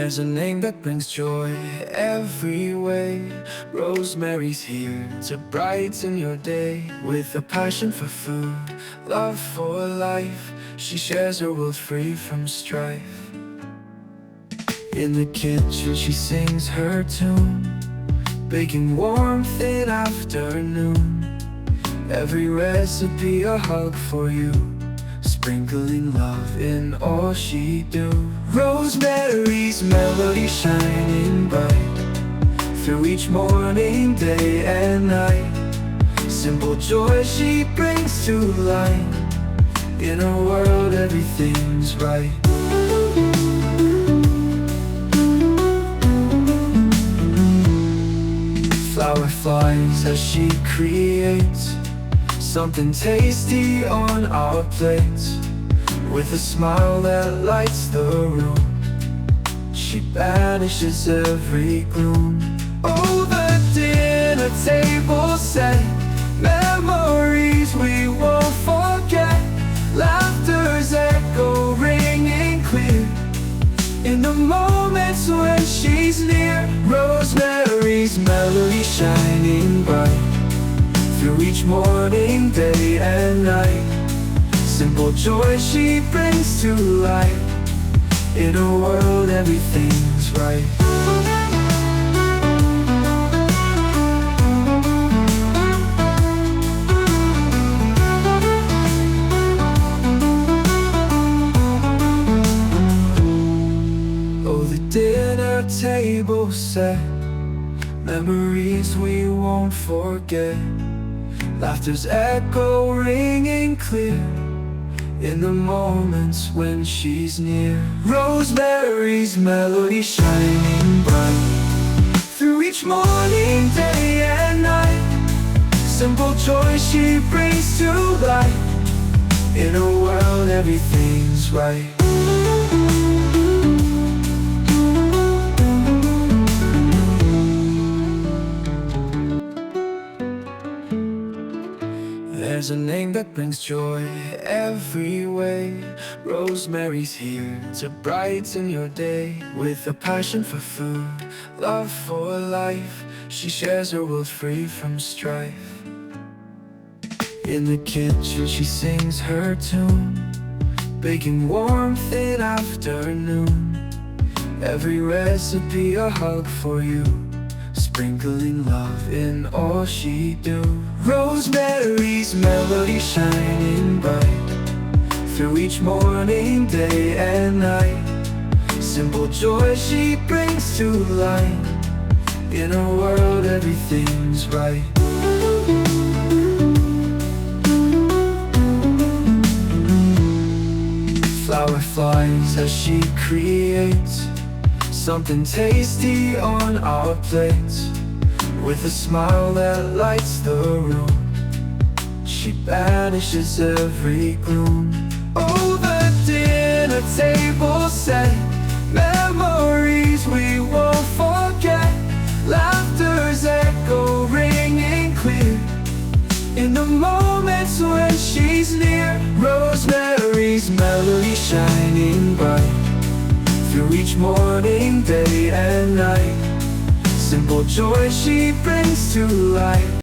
There's a name that brings joy every way. Rosemary's here to brighten your day. With a passion for food, love for life, she shares her world free from strife. In the kitchen she sings her tune, baking warmth in afternoon. Every recipe a hug for you, sprinkling love in all she do. Rosemary's melody shining bright through each morning, day and night. Simple joy she brings to light. In a world everything's right. Flower flies as she creates something tasty on our plates. With a smile that lights the room, she banishes every gloom. Oh, the dinner table set, memories we won't forget. Laughter's echo ringing clear in the moments when she's near. Rosemary's melody shining bright through each morning, day and night. Simple joy she brings to light. In a world everything's right. Oh, the dinner table set, memories we won't forget. Laughter's echo ringing clear in the moments when she's near. Rosemary's melody shining bright through each morning, day and night. Simple joy she brings to light. In a world everything's right. There's a name that brings joy every way. Rosemary's here to brighten your day. With a passion for food, love for life, she shares her world free from strife. In the kitchen she sings her tune, baking warmth in afternoon. Every recipe a hug for you, sprinkling love in all she do. Rosemary's melody shining bright through each morning, day and night. Simple joy she brings to light. In a world everything's right. Flower flies as she creates something tasty on our plates. With a smile that lights the room, she banishes every gloom. Oh, the dinner table set, memories we won't forget. Laughter's echo ringing clear in the moments when she's near. Rosemary's melody shining bright through each morning, day and night. Simple joy she brings to light.